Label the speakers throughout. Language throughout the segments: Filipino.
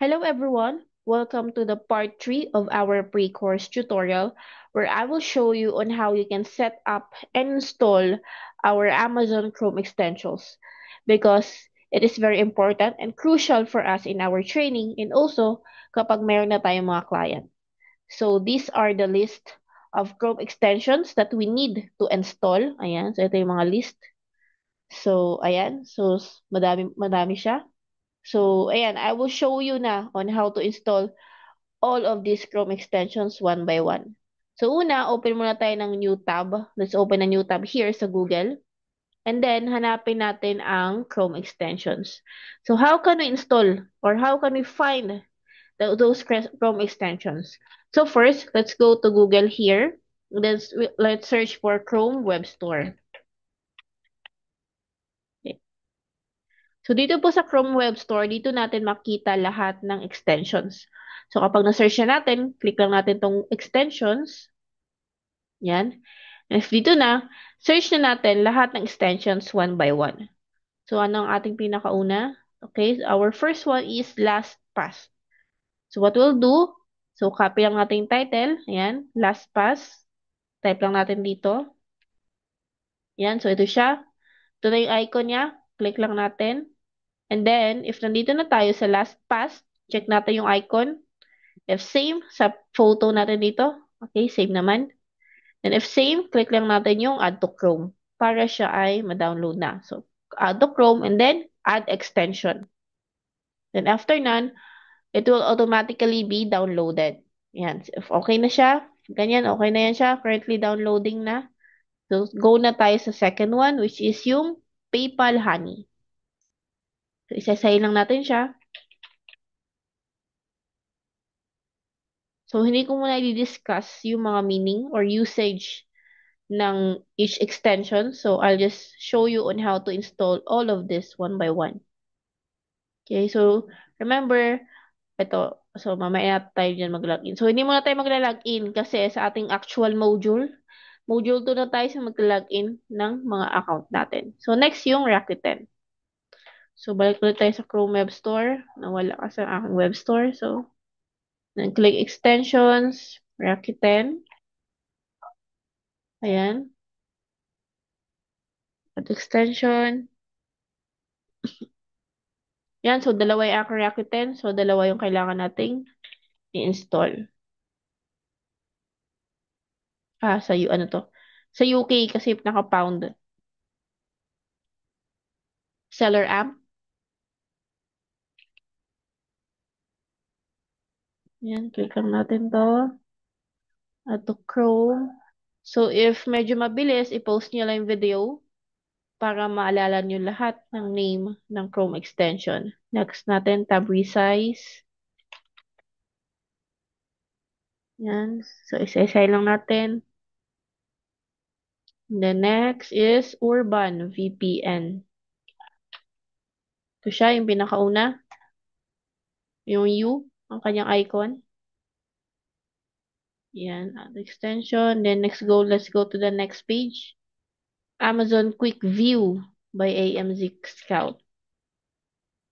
Speaker 1: Hello everyone, welcome to the part 3 of our pre-course tutorial where I will show you on how you can set up and install our Amazon Chrome extensions because it is very important and crucial for us in our training and also kapag mayroon na tayong mga client. So these are the list of Chrome extensions that we need to install. Ayan, so ito yung mga list. So ayan, so madami siya. So, ayan, I will show you na on how to install all of these Chrome extensions one by one. So, una, open muna tayo ng new tab. Let's open a new tab here sa Google. And then, hanapin natin ang Chrome extensions. So, how can we install or how can we find those Chrome extensions? So, first, let's go to Google here. Then, let's search for Chrome Web Store. Okay. So, dito po sa Chrome Web Store, dito natin makita lahat ng extensions. So, kapag na-search na natin, click lang natin tong extensions. Yan. And if dito na, search na natin lahat ng extensions one by one. So, ano ang ating pinakauna? Okay, so our first one is LastPass. So, what we'll do, so copy lang natin yung title. Ayan, LastPass. Type lang natin dito. Yan, so ito siya. Ito na yung icon niya. Click lang natin. And then, if nandito na tayo sa LastPass, check natin yung icon. If same, sa photo natin dito. Okay, same naman. And if same, click lang natin yung add to Chrome para siya ay ma-download na. So, add to Chrome and then add extension. Then after none, it will automatically be downloaded. Yan. If okay na siya, ganyan, okay na yan siya. Currently downloading na. So, go na tayo sa second one, which is yung PayPal Honey. So, isa-isahin lang natin siya. So, hindi ko muna i-discuss yung mga meaning or usage ng each extension. So, I'll just show you on how to install all of this one by one. Okay, so, remember, ito, so, mamaya tayo dyan mag-login. So, hindi muna tayo magla-login kasi sa ating actual module, module 2 na tayo sa magla-login ng mga account natin. So, next yung Rakuten. So, balik ulit tayo sa Chrome Web Store. Nawala ka sa aking web store. So, then click extensions, Rakuten. Ayan. At extension. Yan, so dalawa yung aking Rakuten. So, dalawa yung kailangan nating i-install. Ano to? Sa UK kasi naka-pound. Seller app. Yan, click lang natin to. At to Chrome. So, if medyo mabilis, i-post nyo lang yung video para maalala nyo lahat ng name ng Chrome extension. Next natin, tab resize. Yan. So, isa-isay lang natin. The next is Urban VPN. Ito siya, yung pinakauna. Yung U, ang kanyang icon. Yan, add extension. Then let's go to the next page. Amazon Quick View by AMZ Scout.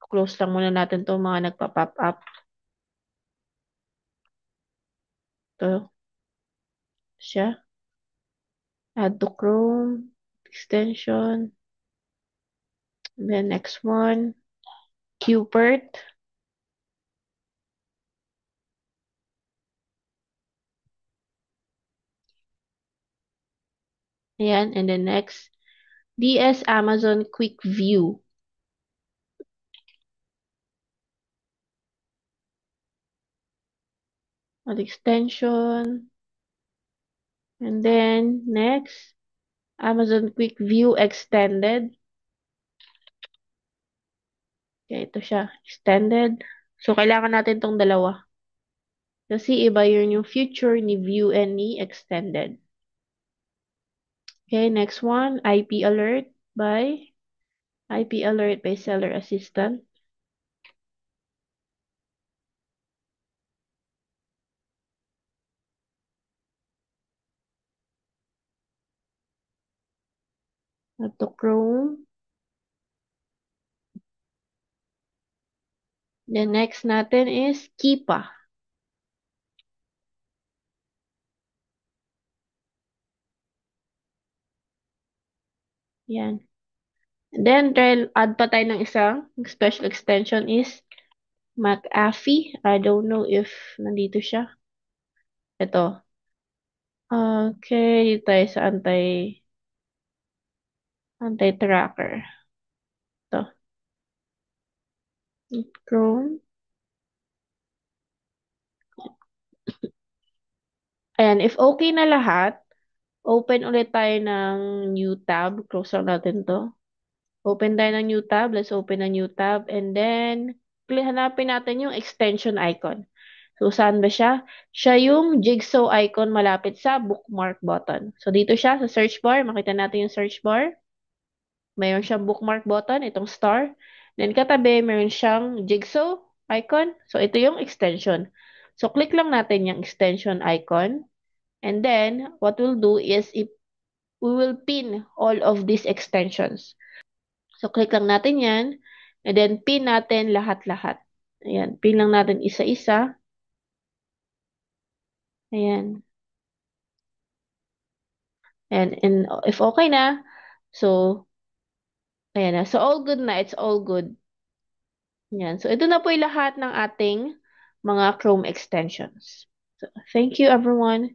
Speaker 1: Close lang muna natin to mga nagpa-pop up. Ito siya. Add to Chrome. Extension. Then next one. Qpert. Ayan. And then next. DS Amazon Quick View. Add extension. And then next. Amazon Quick View Extended. Okay, ito siya. Extended. So, kailangan natin tong dalawa. Kasi iba yun yung future ni View and ni Extended. Okay, next one. IP Alert by Seller Assistant. Ito Chrome. Then next natin is Kipa. Yan. And then, dahil add pa tayo ng isang special extension is McAfee. I don't know if nandito siya. Ito. Okay, dito tayo sa anti-tracker. Ito. Chrome. Ayan, if okay na lahat, open ulit tayo ng new tab. Close lang natin to. Open tayo ng new tab. Let's open a new tab. And then, hanapin natin yung extension icon. So, saan ba siya? Siya yung jigsaw icon malapit sa bookmark button. So, dito siya sa search bar. Makita natin yung search bar. Mayroon siyang bookmark button, itong star. Then, katabi, mayroon siyang jigsaw icon. So, ito yung extension. So, click lang natin yung extension icon. And then, what we'll do is, if we will pin all of these extensions. So, click lang natin yan. And then, pin natin lahat-lahat. Ayan, pin lang natin isa-isa. Ayan. And if okay na, so, ayan na. So, all good na. It's all good. Ayan. So, ito na po yung lahat ng ating mga Chrome extensions. So, thank you everyone.